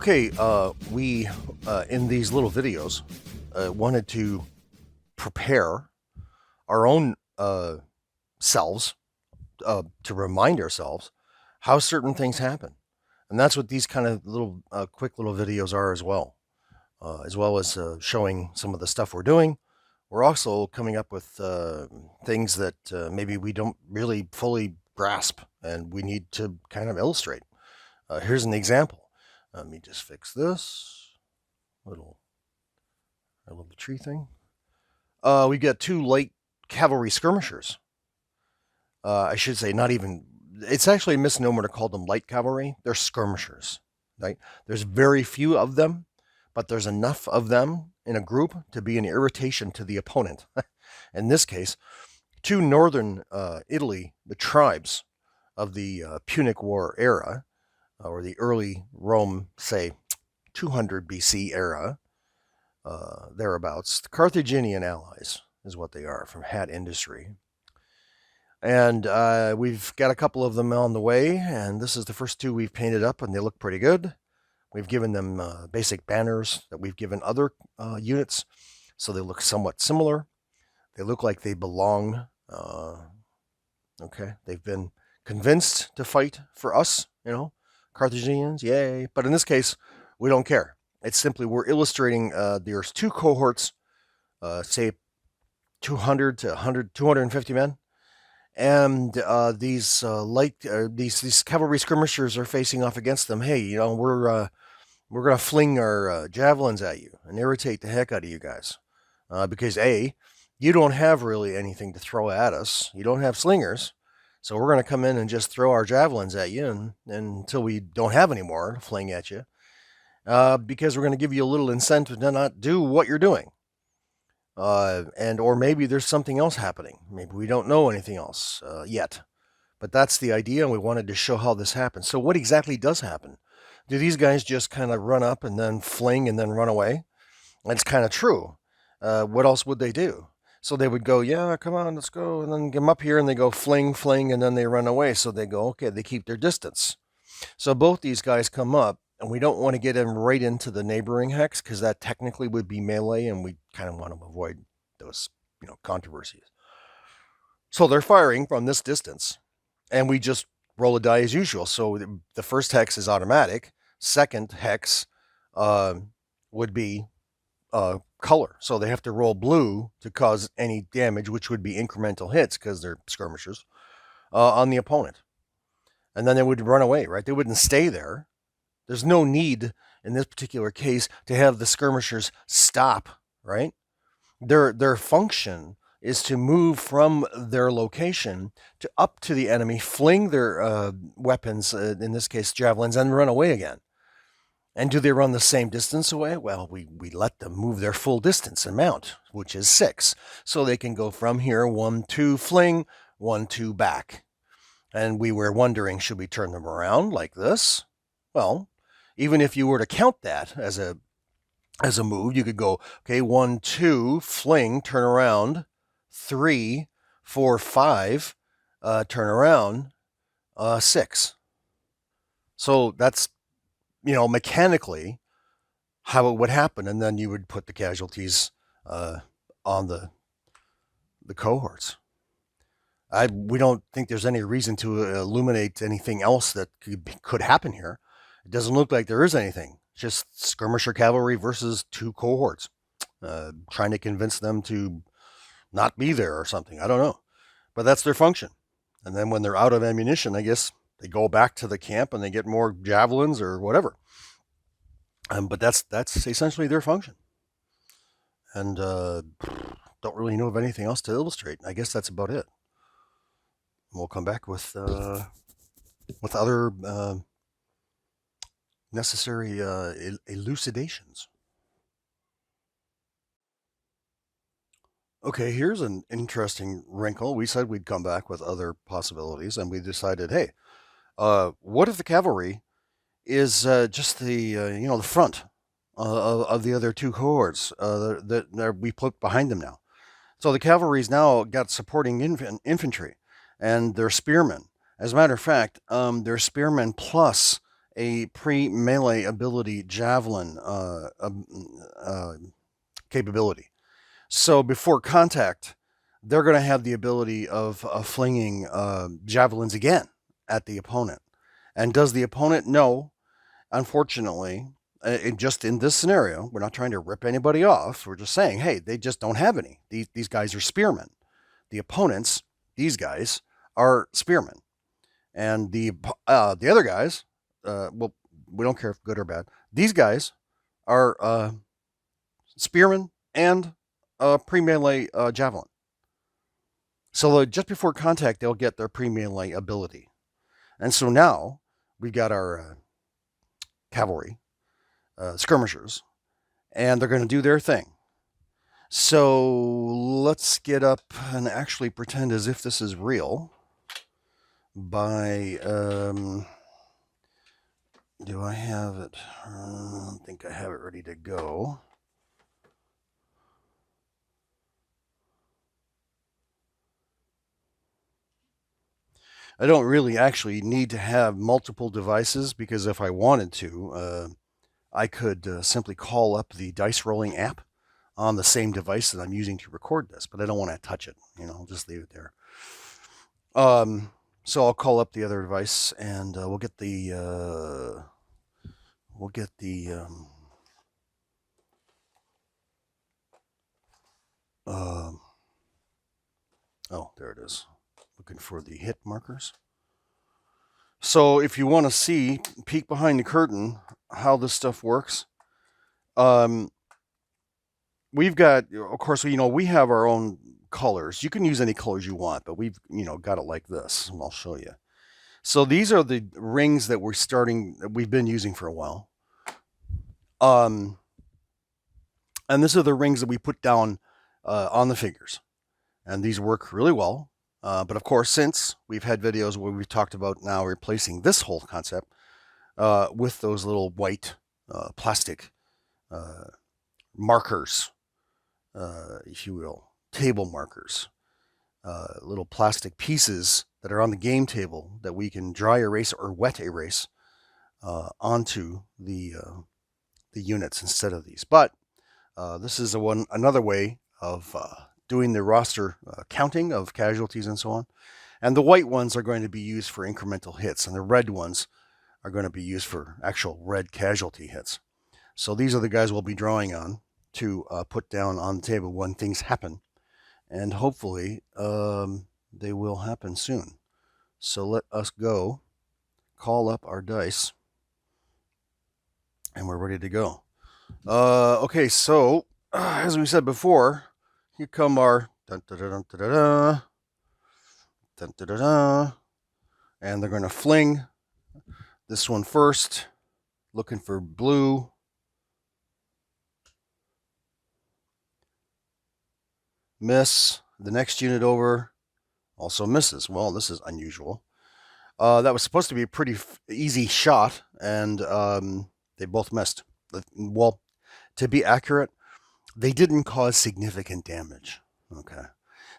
Okay, we in these little videos wanted to prepare our own selves to remind ourselves how certain things happen, and that's what these kind of little quick little videos are as well as showing some of the stuff we're doing. We're also coming up with things that maybe we don't really fully grasp, and we need to kind of illustrate. Here's an example. Let me just fix this little tree thing. We've got two light cavalry skirmishers. I should say not even. It's actually a misnomer to call them light cavalry. They're skirmishers. Right? There's very few of them, but there's enough of them in a group to be an irritation to the opponent. In this case, two northern Italy, the tribes of the Punic War era, or the early Rome, say 200 BC era, thereabouts. The Carthaginian allies is what they are, from hat industry. And we've got a couple of them on the way, and this is the first two we've painted up, and they look pretty good. We've given them basic banners that we've given other units, so they look somewhat similar. They look like they belong. Okay, they've been convinced to fight for us, Carthaginians, yay. But in this case, we don't care. It's simply we're illustrating there's two cohorts, say 200 to 100, 250 men. And these these cavalry skirmishers are facing off against them. Hey, we're gonna fling our javelins at you and irritate the heck out of you guys, because you don't have really anything to throw at us. You don't have slingers, so we're gonna come in and just throw our javelins at you, and until we don't have any more to fling at you, because we're gonna give you a little incentive to not do what you're doing. Or maybe there's something else happening. Maybe we don't know anything else yet. But that's the idea, and we wanted to show how this happens. So what exactly does happen? Do these guys just kind of run up and then fling and then run away? That's kind of true. What else would they do? So they would go, yeah, come on, let's go, and then come up here, and they go fling, and then they run away. So they go, okay, they keep their distance. So both these guys come up, and we don't want to get them right into the neighboring hex, because that technically would be melee, and we kind of want to avoid those, controversies. So they're firing from this distance, and we just roll a die as usual. So the first hex is automatic. Second hex would be color. So they have to roll blue to cause any damage, which would be incremental hits, because they're skirmishers, on the opponent. And then they would run away, right? They wouldn't stay there. There's no need in this particular case to have the skirmishers stop, right? Their function is to move from their location to up to the enemy, fling their weapons, in this case javelins, and run away again. And do they run the same distance away? Well, we let them move their full distance and mount, which is 6. So they can go from here, 1, 2, fling, 1, 2, back. And we were wondering, should we turn them around like this? Well, even if you were to count that as a move, you could go, okay, 1, 2, fling, turn around, 3, 4, 5, turn around, 6. So that's, mechanically how it would happen, and then you would put the casualties on the cohorts. We don't think there's any reason to illuminate anything else that could happen here. It doesn't look like there is anything. Just skirmisher cavalry versus two cohorts, trying to convince them to not be there or something. I don't know. But that's their function. And then when they're out of ammunition, I guess they go back to the camp and they get more javelins or whatever. But that's essentially their function. And don't really know of anything else to illustrate. I guess that's about it. We'll come back with other necessary elucidations. Okay, here's an interesting wrinkle. We said we'd come back with other possibilities, and we decided, hey, what if the cavalry is just the the front of the other two cohorts that we put behind them now? So the cavalry's now got supporting infantry, and they're spearmen. As a matter of fact, they're spearmen plus a pre-melee ability javelin capability. So before contact, they're going to have the ability of flinging javelins again at the opponent. And does the opponent know? Unfortunately, just in this scenario, we're not trying to rip anybody off. We're just saying, hey, they just don't have any. These guys are spearmen. The opponents, these guys, are spearmen. And the other guys, well, we don't care if good or bad. These guys are spearmen and pre-melee javelin. So just before contact, they'll get their pre-melee ability. And so now we've got our cavalry, skirmishers, and they're going to do their thing. So let's get up and actually pretend as if this is real by, do I have it? I don't think I have it ready to go. I don't really actually need to have multiple devices, because if I wanted to, I could simply call up the dice rolling app on the same device that I'm using to record this, but I don't want to touch it. I'll just leave it there. So I'll call up the other device, and we'll get the oh, there it is. Looking for the hit markers. So if you want to see, peek behind the curtain, how this stuff works, we've got, of course, we have our own colors. You can use any colors you want, but we've, got it like this, and I'll show you. So these are the rings that we've been using for a while. And these are the rings that we put down on the figures. And these work really well. But of course, since we've had videos where we've talked about now replacing this whole concept with those little white plastic markers, if you will, table markers, little plastic pieces that are on the game table that we can dry erase or wet erase onto the units instead of these. But this is another way of doing the roster counting of casualties and so on. And the white ones are going to be used for incremental hits, and the red ones are going to be used for actual red casualty hits. So these are the guys we'll be drawing on to put down on the table when things happen. And hopefully they will happen soon. So let us go call up our dice, and we're ready to go. Okay, so as we said before, here come our dun, dun, dun, dun, dun, dun, dun, dun, dun, dun, and they're going to fling this one first, looking for blue. Miss. The next unit over also misses. Well, this is unusual. That was supposed to be a pretty easy shot, and they both missed. Well, to be accurate, they didn't cause significant damage. Okay.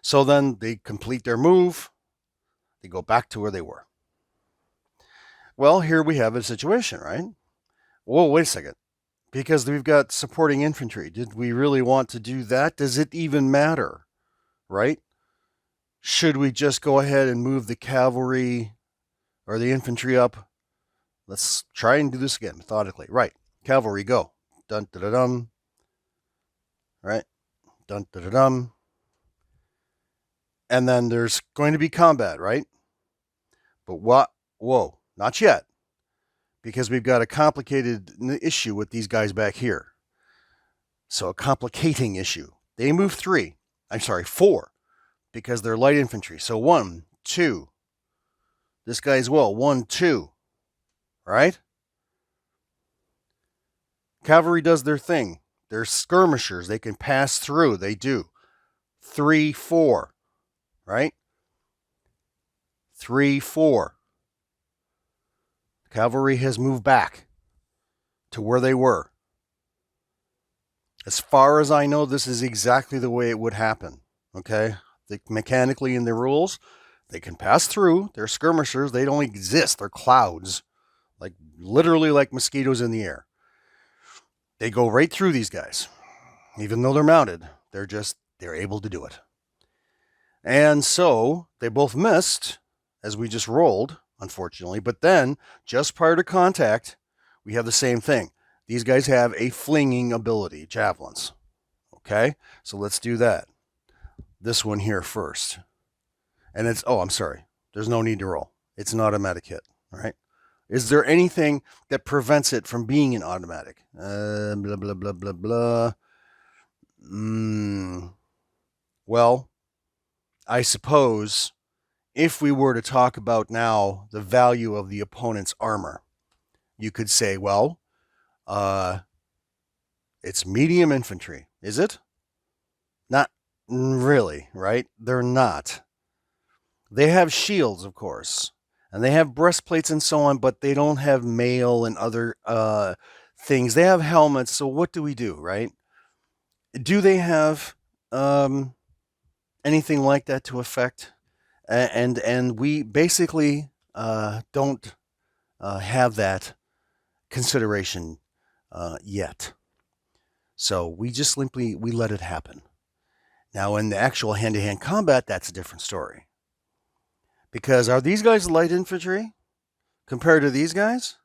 So then they complete their move. They go back to where they were. Well, here we have a situation, right? Whoa, wait a second. Because we've got supporting infantry. Did we really want to do that? Does it even matter? Right? Should we just go ahead and move the cavalry or the infantry up? Let's try and do this again methodically. Right. Cavalry, go. Dun, dun, dun, dun. Right? Dun, dun, dun, dun. And then there's going to be combat, right? But what? Whoa, not yet. Because we've got a complicated issue with these guys back here. So a complicating issue. They move 4, because they're light infantry. So 1, 2. This guy as well. 1, 2. Right? Cavalry does their thing. They're skirmishers. They can pass through. They do. 3, 4. Right? 3, 4. Cavalry has moved back to where they were. As far as I know, this is exactly the way it would happen. Okay? Mechanically in the rules, they can pass through. They're skirmishers. They don't exist. They're clouds. like literally like mosquitoes in the air. They go right through these guys. Even though they're mounted, they're able to do it. And so they both missed, as we just rolled, unfortunately. But then, just prior to contact, we have the same thing. These guys have a flinging ability, javelins. Okay, so let's do that. This one here first. And it's, oh, I'm sorry. There's no need to roll. It's an automatic hit, all right? Is there anything that prevents it from being an automatic? Blah, blah, blah, blah, blah. Well, I suppose if we were to talk about now the value of the opponent's armor, you could say, well, it's medium infantry. Is it? Not really, right? They're not. They have shields, of course, and they have breastplates and so on, but they don't have mail and other things. They have helmets, so what do we do, right? Do they have anything like that to affect? And we basically don't have that consideration yet. So we just simply let it happen. Now, in the actual hand-to-hand combat, that's a different story. Because are these guys light infantry compared to these guys?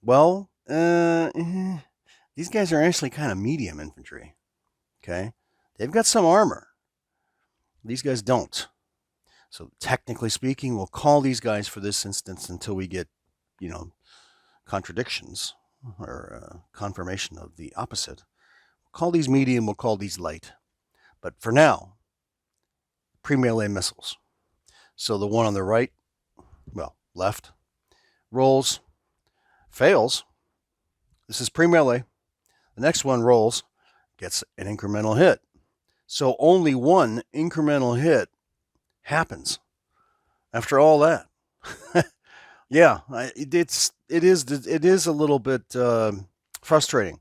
Well, these guys are actually kind of medium infantry. Okay? They've got some armor. These guys don't. So technically speaking, we'll call these guys for this instance until we get, contradictions or confirmation of the opposite. We'll call these medium, we'll call these light. But for now, pre-melee missiles. So the one on the right, left, rolls, fails. This is pre-melee. The next one rolls, gets an incremental hit. So only one incremental hit happens after all that. Yeah, it is a little bit frustrating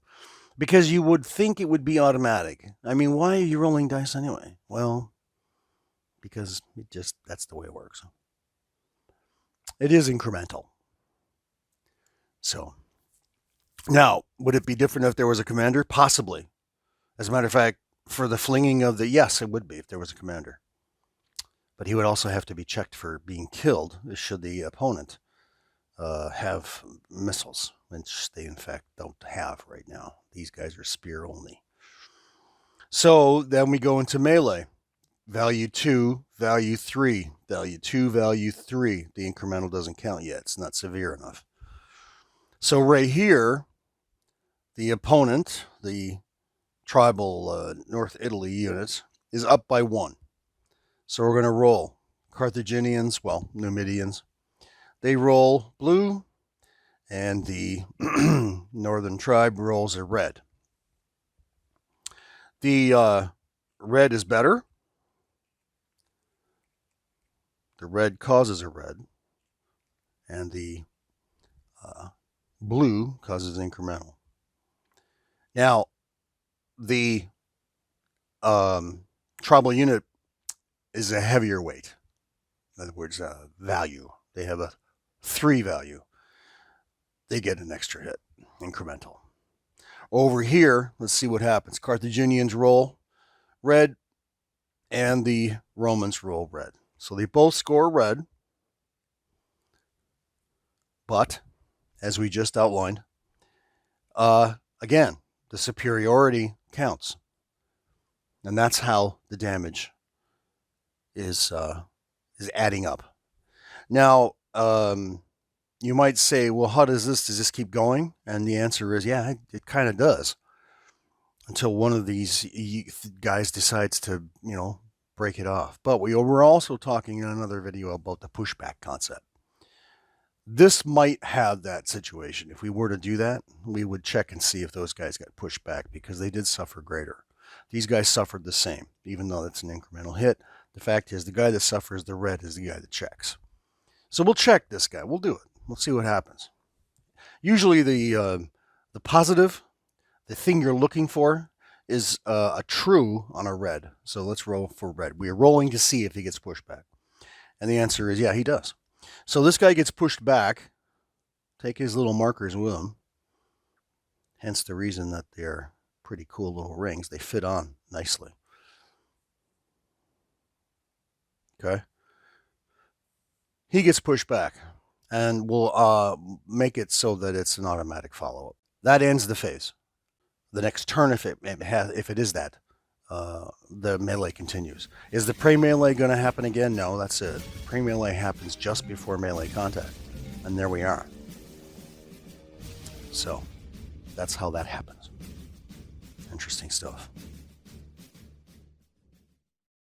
because you would think it would be automatic. I mean, why are you rolling dice anyway? Well, because that's the way it works. It is incremental. So now, would it be different if there was a commander? Possibly. As a matter of fact, for the flinging of yes, it would be if there was a commander. But he would also have to be checked for being killed should the opponent have missiles, which they in fact don't have right now. These guys are spear only. So then we go into melee. Value 2, value 3, value 2, value 3. The incremental doesn't count yet. It's not severe enough. So right here, the opponent, the tribal North Italy unit, is up by 1. So we're going to roll. Carthaginians, Numidians, they roll blue, and the northern tribe rolls a red. The red is better. The red causes a red, and the blue causes incremental. Now, the tribal unit is a heavier weight. In other words, value. They have a 3 value. They get an extra hit, incremental. Over here, let's see what happens. Carthaginians roll red, and the Romans roll red. So they both score red, but as we just outlined, again, the superiority counts, and that's how the damage is adding up. Now, you might say, well, how does this keep going? And the answer is, yeah, it kind of does, until one of these guys decides to, break it off. But we're also talking in another video about the pushback concept. This might have that situation. If we were to do that, we would check and see if those guys got pushed back, because they did suffer greater. These guys suffered the same, even though that's an incremental hit. The fact is, the guy that suffers the red is the guy that checks. So we'll check this guy. We'll do it. We'll see what happens. Usually the positive, the thing you're looking for, is a true on a red. So let's roll for red. We are rolling to see if he gets pushed back. And the answer is, yeah, he does. So this guy gets pushed back take his little markers with him. Hence the reason that they're pretty cool little rings. They fit on nicely. Okay. He gets pushed back, and we'll make it so that it's an automatic follow-up. That ends the phase. The next turn, if it is that, the melee continues. Is the pre-melee going to happen again? No, that's it. Pre-melee happens just before melee contact, and there we are. So that's how that happens. Interesting stuff.